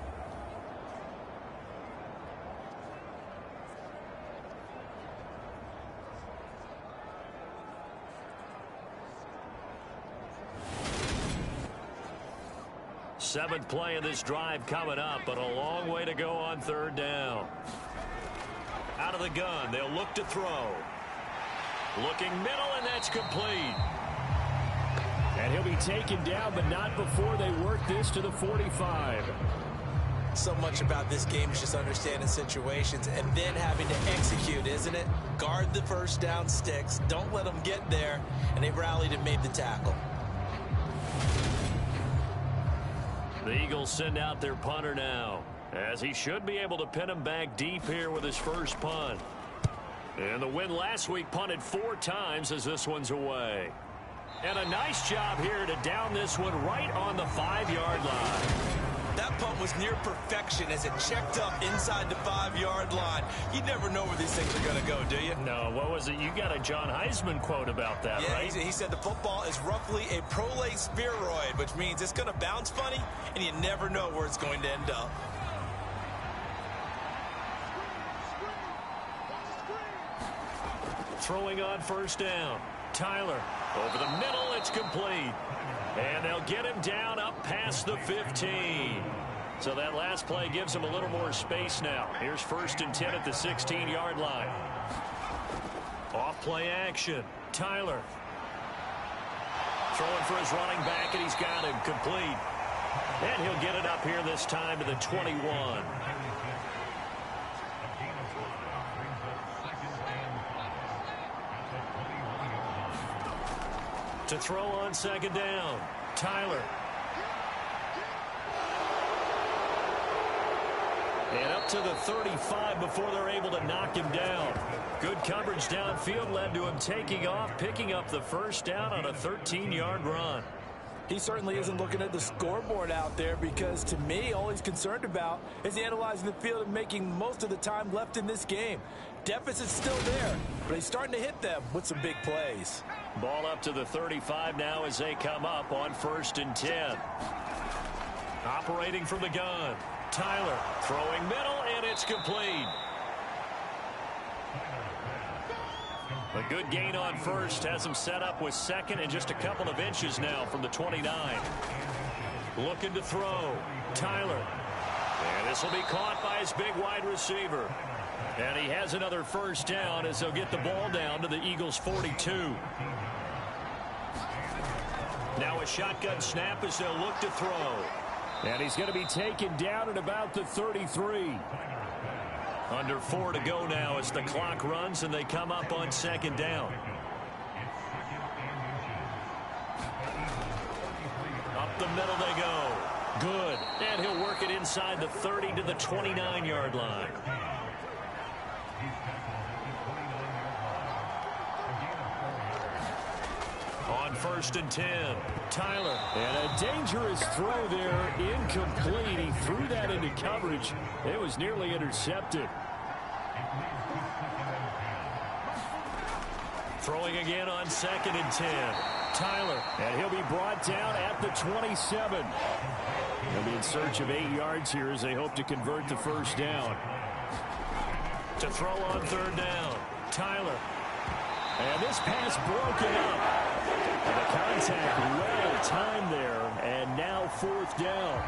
Seventh play of this drive coming up, but a long way to go on third down. Out of the gun, they'll look to throw. Looking middle, and that's complete. And he'll be taken down, but not before they work this to the 45. So much about this game is just understanding situations and then having to execute, isn't it? Guard the first down sticks. Don't let them get there. And they rallied and made the tackle. The Eagles send out their punter now, as he should be able to pin him back deep here with his first punt. And the win last week punted 4 times as this one's away. And a nice job here to down this one right on the 5-yard line. That punt was near perfection as it checked up inside the 5-yard line. You never know where these things are going to go, do you? No, what was it? You got a John Heisman quote about that, yeah, right? He said the football is roughly a prolate spheroid, which means it's going to bounce funny, and you never know where it's going to end up. Throwing on first down. Tyler over the middle. It's complete. And they'll get him down up past the 15. So that last play gives him a little more space now. Here's 1st and 10 at the 16-yard line. Off play action. Tyler throwing for his running back, and he's got him complete. And he'll get it up here this time to the 21. To throw on second down. Tyler. And up to the 35 before they're able to knock him down. Good coverage downfield led to him taking off, picking up the first down on a 13-yard run. He certainly isn't looking at the scoreboard out there because, to me, all he's concerned about is analyzing the field and making most of the time left in this game. Deficit's still there, but he's starting to hit them with some big plays. Ball up to the 35 now as they come up on 1st and 10. Operating from the gun. Tyler throwing middle, and it's complete. A good gain on first has him set up with second and just a couple of inches now from the 29. Looking to throw. Tyler. And this will be caught by his big wide receiver. And he has another first down as they'll get the ball down to the Eagles' 42. Now a shotgun snap as they'll look to throw. And he's going to be taken down at about the 33. Under 4 to go now as the clock runs and they come up on second down. Up the middle they go. Good. And he'll work it inside the 30 to the 29-yard line. On 1st and 10, Tyler. And a dangerous throw there, incomplete. He threw that into coverage. It was nearly intercepted. Throwing again on 2nd and 10. Tyler, and he'll be brought down at the 27. They'll be in search of 8 yards here as they hope to convert the first down. To throw on 3rd down, Tyler. And this pass broken up. And the contact well timed there, and now 4th down.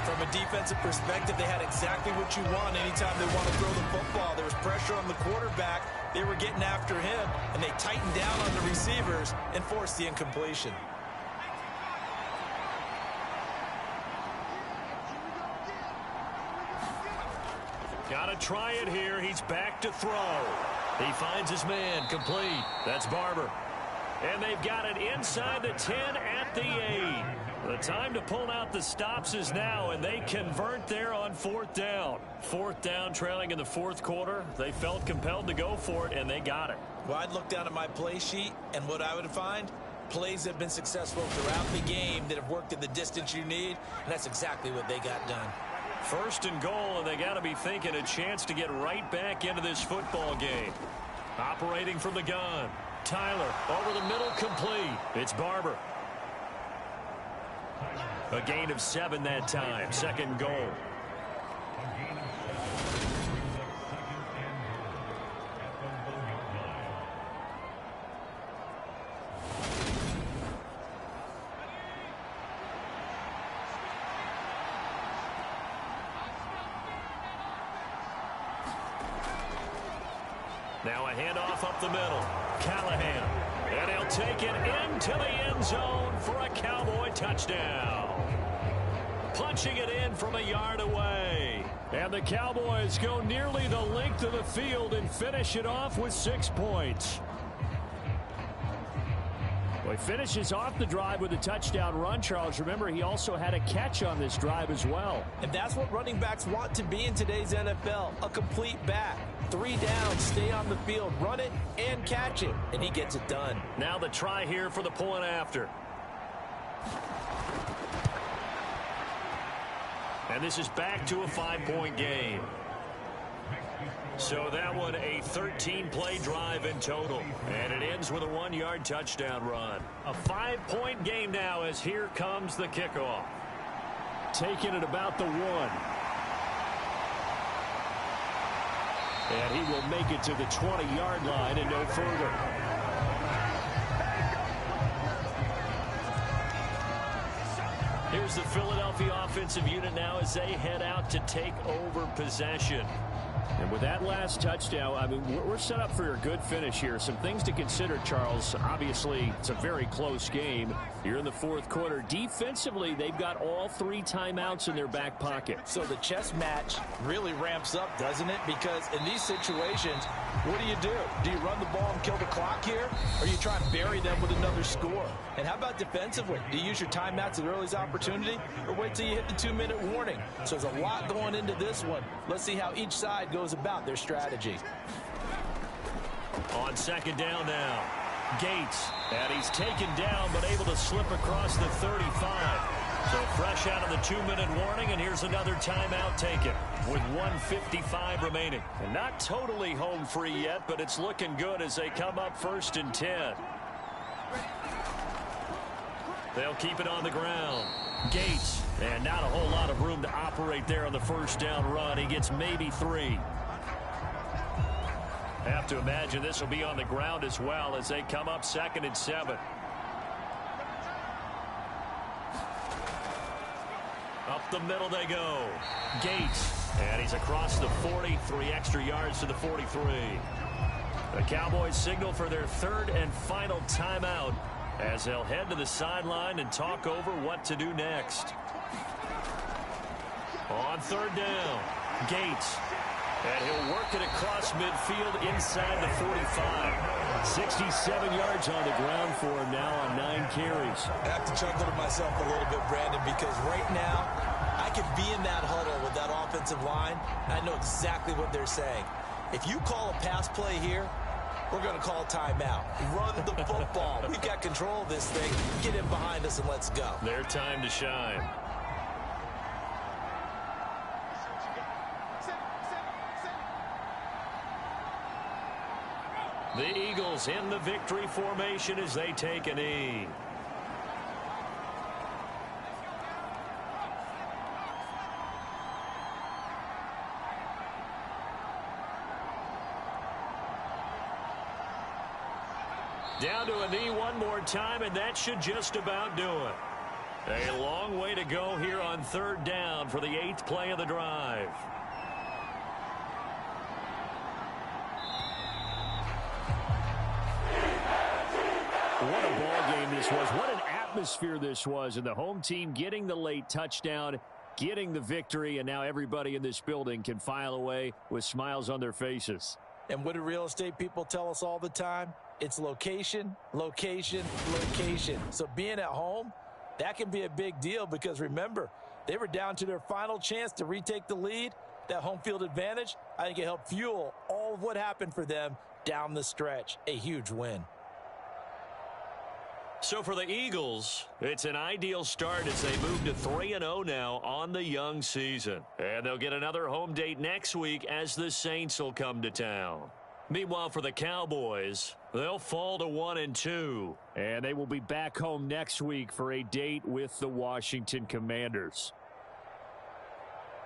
From a defensive perspective, they had exactly what you want anytime they want to throw the football. There was pressure on the quarterback. They were getting after him, and they tightened down on the receivers and forced the incompletion. Got to try it here. He's back to throw. He finds his man complete. That's Barber. And they've got it inside the 10 at the 8. The time to pull out the stops is now, and they convert there on 4th down. 4th down, trailing in the 4th quarter. They felt compelled to go for it, and they got it. Well, I'd look down at my play sheet, and what I would find, plays that have been successful throughout the game that have worked at the distance you need, and that's exactly what they got done. 1st and goal, and they got to be thinking a chance to get right back into this football game. Operating from the gun. Tyler over the middle, complete. It's Barber. A gain of 7 that time. 2nd goal. Now a handoff up the middle. Callahan. And he'll take it into the end zone for a Cowboy touchdown. Punching it in from a yard away. And the Cowboys go nearly the length of the field and finish it off with 6 points. Well, he finishes off the drive with a touchdown run, Charles. Remember, he also had a catch on this drive as well. And that's what running backs want to be in today's NFL, a complete back. 3 downs, stay on the field, run it, and catch it. And he gets it done. Now the try here for the point after. And this is back to a 5-point game. So that one a 13-play drive in total. And it ends with a 1-yard touchdown run. A 5-point game now as here comes the kickoff. Taking it about the 1. And he will make it to the 20-yard line and no further. Here's the Philadelphia offensive unit now as they head out to take over possession. And with that last touchdown, I mean, we're set up for a good finish here. Some things to consider, Charles. Obviously, it's a very close game. You're in the 4th quarter. Defensively, they've got all 3 timeouts in their back pocket. So the chess match really ramps up, doesn't it? Because in these situations, what do? Do you run the ball and kill the clock here? Or you try and bury them with another score? And how about defensively? Do you use your timeouts at earliest opportunity? Or wait till you hit the 2-minute warning? So there's a lot going into this one. Let's see how each side goes about their strategy. On 2nd down now, Gates, and he's taken down but able to slip across the 35. So fresh out of the 2-minute warning, and here's another timeout taken with 1:55 remaining. And not totally home free yet, but it's looking good as they come up 1st and 10. They'll keep it on the ground. Gates, and not a whole lot of room to operate there on the 1st down run. He gets maybe 3. Have to imagine this will be on the ground as well as they come up 2nd and 7. Up the middle they go. Gates, and he's across the 40, 3 extra yards to the 43. The Cowboys signal for their 3rd and final timeout as they'll head to the sideline and talk over what to do next. On 3rd down, Gates. And he'll work it across midfield inside the 45. 67 yards on the ground for him now on 9 carries. I have to chuckle to myself a little bit, Brandon, because right now I could be in that huddle with that offensive line. I know exactly what they're saying. If you call a pass play here, we're going to call timeout. Run the football. We've got control of this thing. Get in behind us and let's go. Their time to shine. Eagles in the victory formation as they take a knee. Down to a knee one more time, and that should just about do it. A long way to go here on third down for the 8th play of the drive. What a ball game this was. What an atmosphere this was. And the home team getting the late touchdown, getting the victory, and now everybody in this building can file away with smiles on their faces. And what do real estate people tell us all the time? It's location, location, location. So being at home, that can be a big deal because, remember, they were down to their final chance to retake the lead. That home field advantage, I think it helped fuel all of what happened for them down the stretch. A huge win. So for the Eagles, it's an ideal start as they move to 3-0 now on the young season. And they'll get another home date next week as the Saints will come to town. Meanwhile, for the Cowboys, they'll fall to 1-2. And they will be back home next week for a date with the Washington Commanders.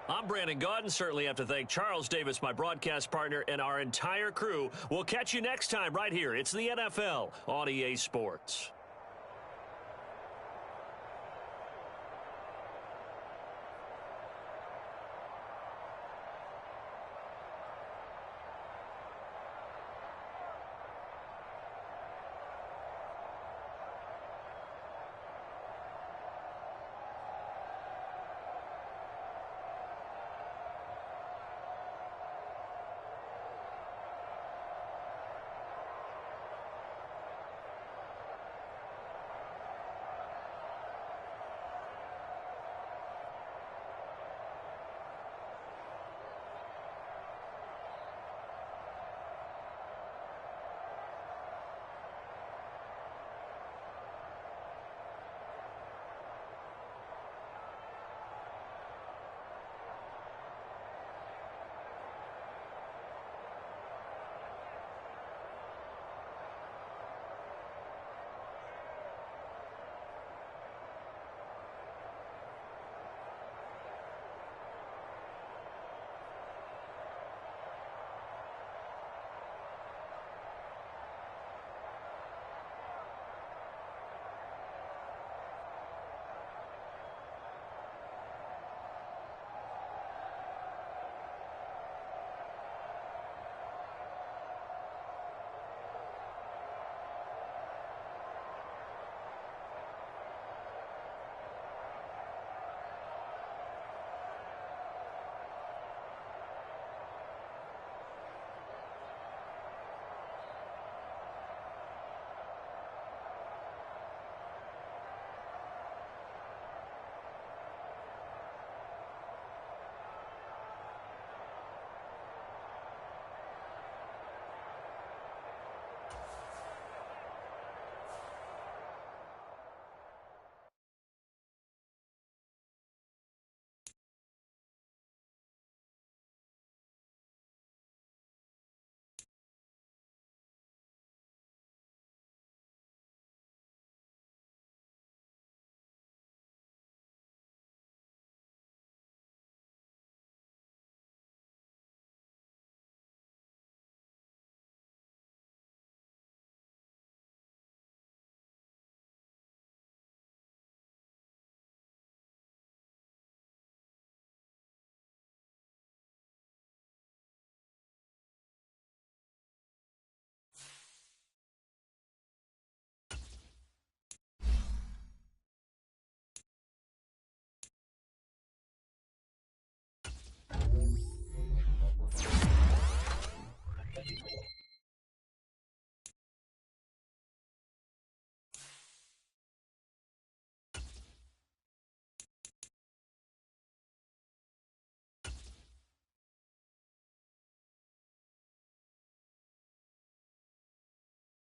I'm Brandon Gaudin. Certainly have to thank Charles Davis, my broadcast partner, and our entire crew. We'll catch you next time right here. It's the NFL on EA Sports.